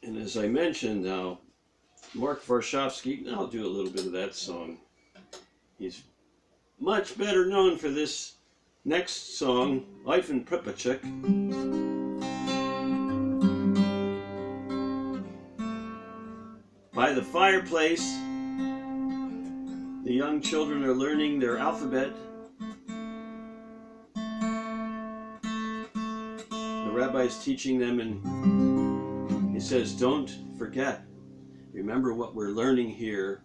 And as I mentioned now, Mark Varshavsky, I'll do a little bit of that song. He's much better known for this next song, Life in Pripyat. By the fireplace, the young children are learning their alphabet. The rabbi's teaching them, and he says, don't forget. Remember what we're learning here.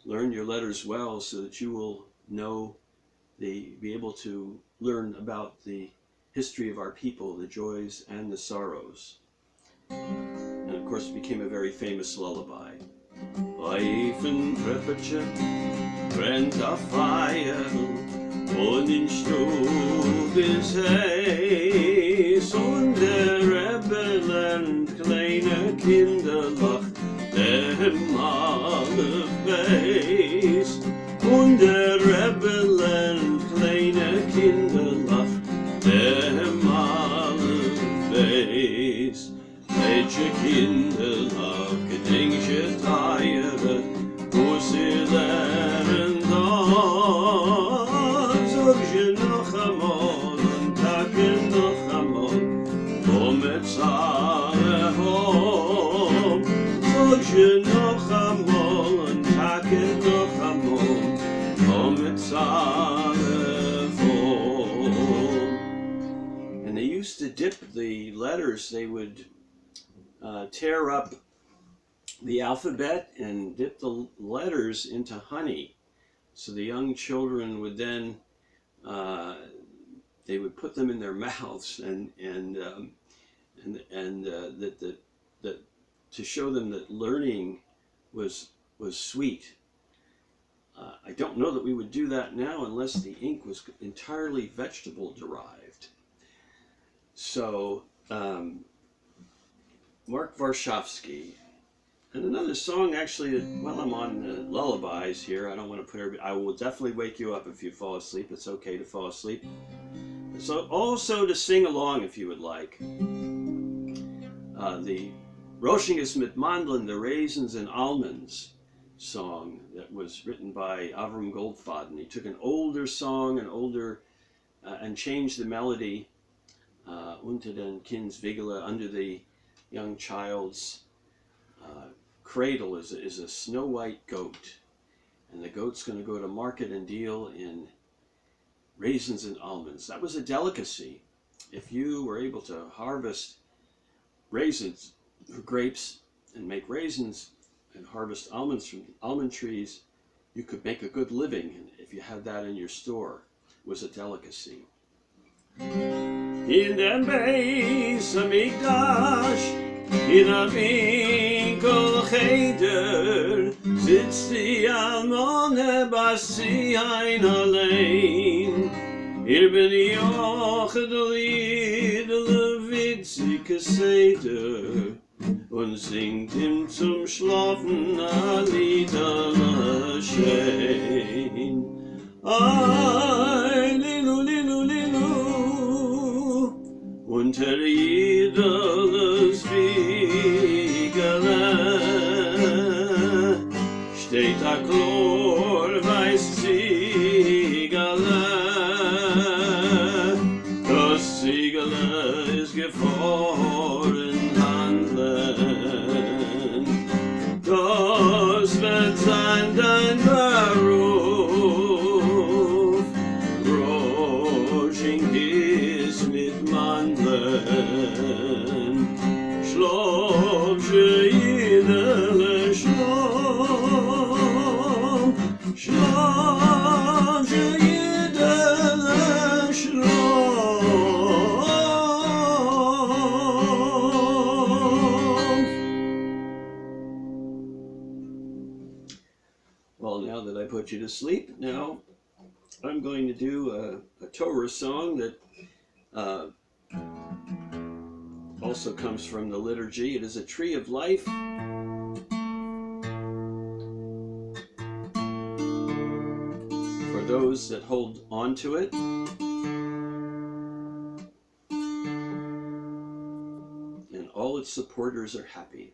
Learn your letters well so that you will be able to learn about the history of our people, the joys and the sorrows. And of course it became a very famous lullaby. Life in Pripyat brennt a fire und in Stub ist heiß und der Rebbe lernt kleine Kinder lacht dem Malef Beis und der Rebbe lernt kleine Kinder lacht dem Malef Beis. Welche Kinder lachen, gedenkliche Teiere, wo sie lernen da. Sag je noch einmal und tage noch einmal, mit Zahre hoch. Sag je noch einmal und tage noch einmal, mit Zahre hoch. And they used to dip the letters. They would tear up the alphabet and dip the letters into honey. So the young children would then, they would put them in their mouths and that to show them that learning was sweet. I don't know that we would do that now unless the ink was entirely vegetable derived. So Mark Varshavsky. And another song, actually, while I'm on lullabies here, I don't want to put I will definitely wake you up if you fall asleep. It's okay to fall asleep. So also to sing along if you would like. The Roshingus mit Mandeln, the Raisins and Almonds song that was written by Avram Goldfaden. He took an older song, and changed the melody, unter den Kindsvigele, under the young child's cradle is a snow white goat, and the goat's going to go to market and deal in raisins and almonds. That was a delicacy. If you were able to harvest raisins or grapes and make raisins and harvest almonds from almond trees, you could make a good living. And if you had that in your store, it was a delicacy. In dem Beis Hamikdash, in a winkel cheder, sitzt die Almone Bassi ein allein. Bin Jochel Idele witzige Seder und singt ihm zum Schlafen a Liederle schein. Ai, lilu, lilu, lilu, unter Idoles Wiegele steht a chlorweiß Ziegele. Das Ziegele ist gefroren handeln. Das wird sein dein Beruf. Roshingus mit Mandeln. Schlaf je Idele, schlaf. Schlaf je Idele, schlaf. Well, now that I put you to sleep, now I'm going to do a Torah song that also comes from the liturgy. It is a tree of life. For those that hold on to it. And all its supporters are happy.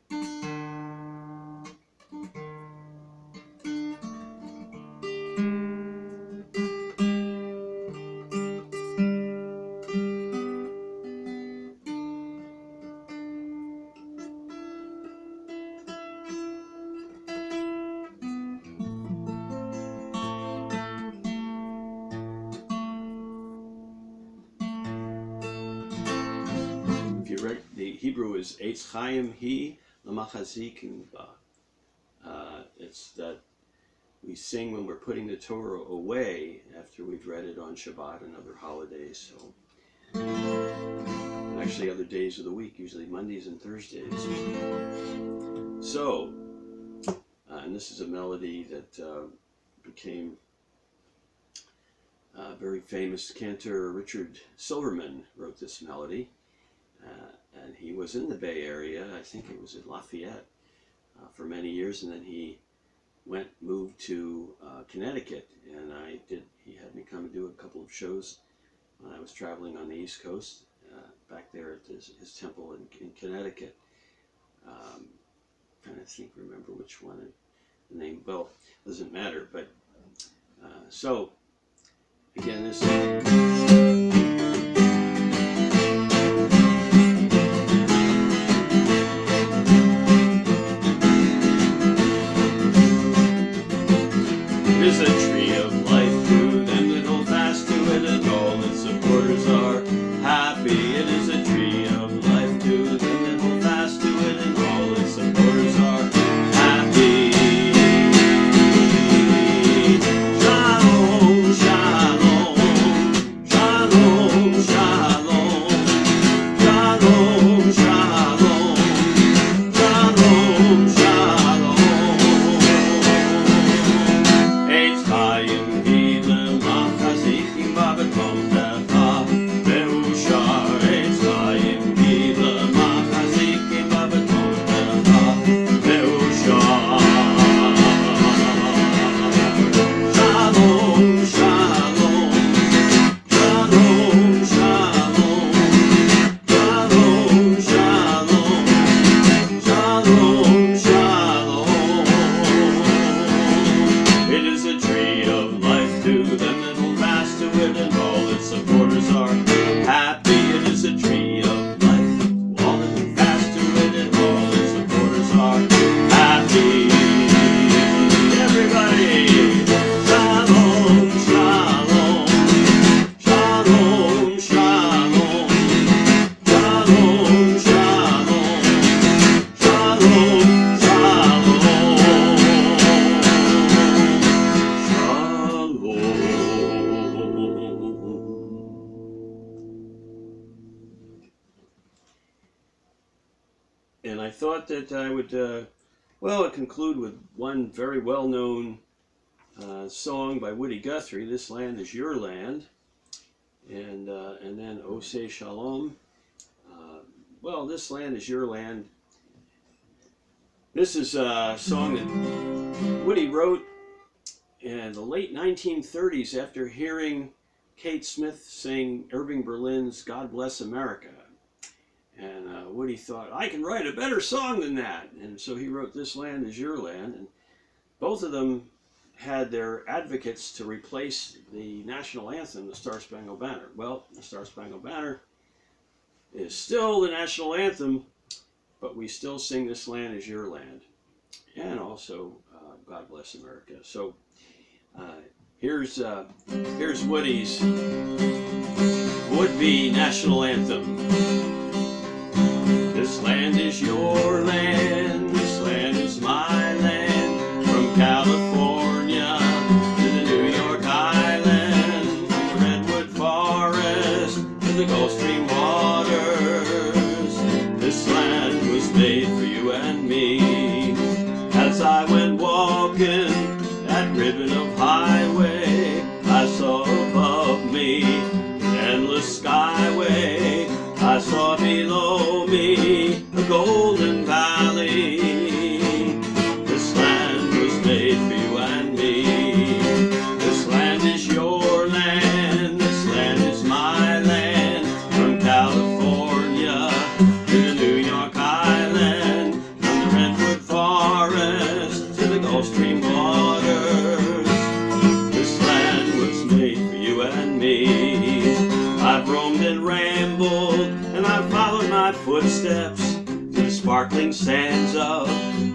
If you read, the Hebrew is Eitz Chaim Hi L'Machazikin Ba. It's that we sing when we're putting the Torah away after we've read it on Shabbat and other holidays. So, actually, other days of the week, usually Mondays and Thursdays. So, and this is a melody that became very famous. Cantor Richard Silverman wrote this melody. And he was in the Bay Area, I think it was in Lafayette, for many years, and then he moved to Connecticut, and he had me come and do a couple of shows when I was traveling on the East Coast, back there at his temple in Connecticut. Trying to remember which one, the name, well, doesn't matter, but, so, again, this is a tree of life to them that hold fast to it, and all its supporters are happy. It is a tree of life to them that hold fast to it, and all its supporters are happy. Shalom, shalom, shalom, shalom, shalom, shalom, shalom, shalom. And I thought that I would, conclude with one very well-known song by Woody Guthrie, "This Land Is Your Land," and then "Oseh Shalom." This land is your land. This is a song that Woody wrote in the late 1930s after hearing Kate Smith sing Irving Berlin's "God Bless America." And Woody thought, I can write a better song than that. And so he wrote "This Land Is Your Land." And both of them had their advocates to replace the national anthem, the Star Spangled Banner. Well, the Star Spangled Banner is still the national anthem, but we still sing "This Land Is Your Land." And also, "God Bless America." So here's Woody's would-be national anthem. This land is your land, this land is my land, from California to the New York Island, from the Redwood Forest to the Gulf Stream waters. This land was made for you and me. As I went walking that ribbon of highway, I saw above me an endless skyway. I saw below me a golden valley. This land was made for you and me. This land is your land, this land is my land, from California to the New York rambled, and I followed my footsteps to the sparkling sands of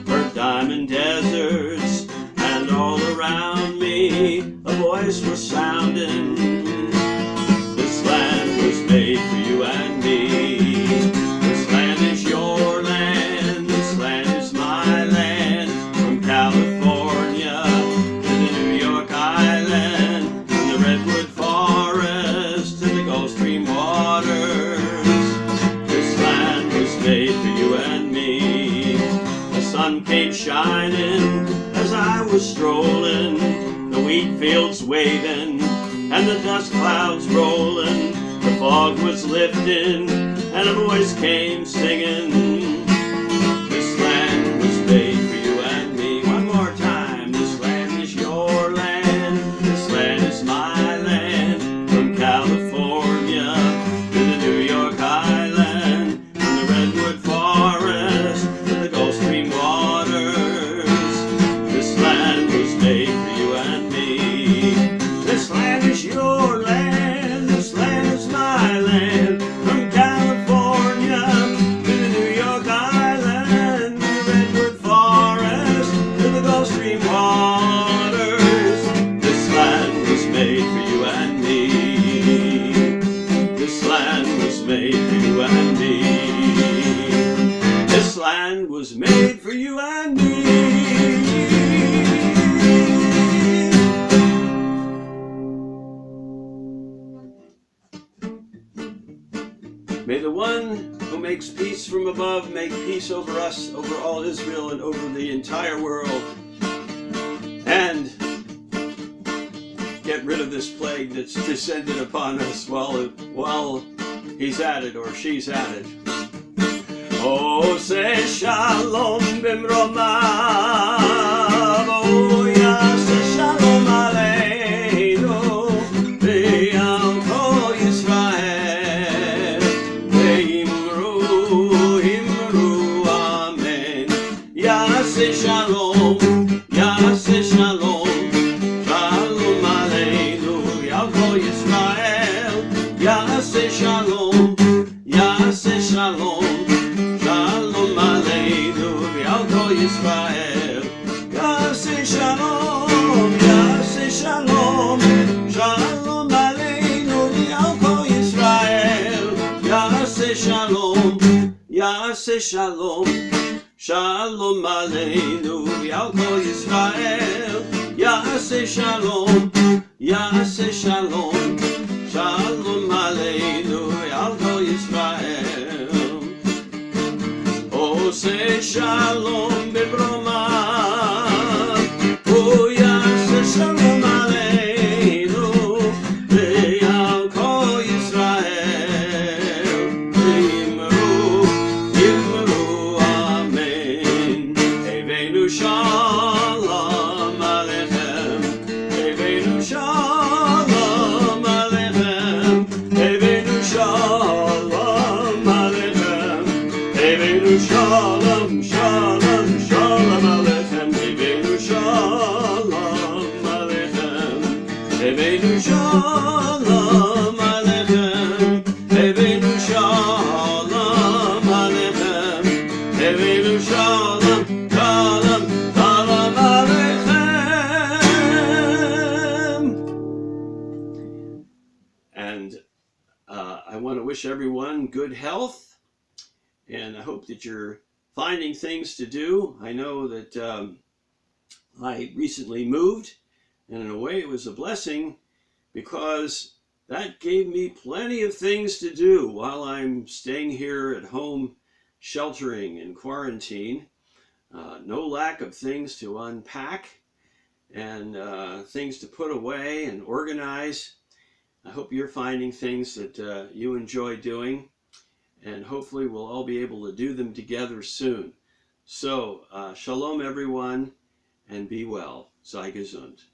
her diamond deserts. And all around me a voice was sounding, this land was made for you and me. This land is your land, this land is my land. From California to the New York Island, from the Redwood Forest to the Gulf Stream waters, this land was made for you and me. The sun came shining as I was strolling, the wheat fields waving and the dust clouds rolling. The fog was lifting and a voice came singing, this land was made for you and me. One more time. This land is your land, this land is my land. From California to the New York Island, from the Redwood Forest to the Gulf Stream waters, this land was made for you and me. This land is your land, this land is my land. From California to the New York Island, the Redwood Forest to the Gulf Stream waters, this land was made for you and me. This land was made for you and me. This land was made for you and me. May the one who makes peace from above make peace over us, over all Israel, and over the entire world, and get rid of this plague that's descended upon us while he's at it or she's at it. Oh, say shalom bimromav, oh, yeah, say shalom aleinu, ve'al kol Yisrael. Yaseh shalom, Yaseh shalom, shalom aleinu, ve'al kol Yisrael. Yaseh shalom, Yaseh shalom, shalom aleinu, ve'al kol Yisrael. Yaseh shalom, Yaseh shalom, shalom aleinu, ve'al kol Yisrael. Yaseh shalom, Yaseh shalom, shalom aleinu, ve'al kol Yisrael. Yaseh shalom, Yaseh shalom, shalom aleinu, ve'al kol Yisrael. Oh, say shalom b'bromav, oh, yaseh shalom aleinu, ve'al kol Yisrael. Shalom Aleichem, Eveinu Shalom Aleichem, Eveinu Shalom Aleichem, Eveinu Shalom, Shalom, Shalom Aleichem, Eveinu Shalom Aleichem, Eveinu Shalom Aleichem, Eveinu Shalom Aleichem, Eveinu Shalom, Shalom. And I want to wish everyone good health, and I hope that you're finding things to do. I know that I recently moved, and in a way it was a blessing because that gave me plenty of things to do while I'm staying here at home, sheltering in quarantine. No lack of things to unpack and things to put away and organize. I hope you're finding things that you enjoy doing, and hopefully we'll all be able to do them together soon. So, shalom everyone, and be well. Sei gesund.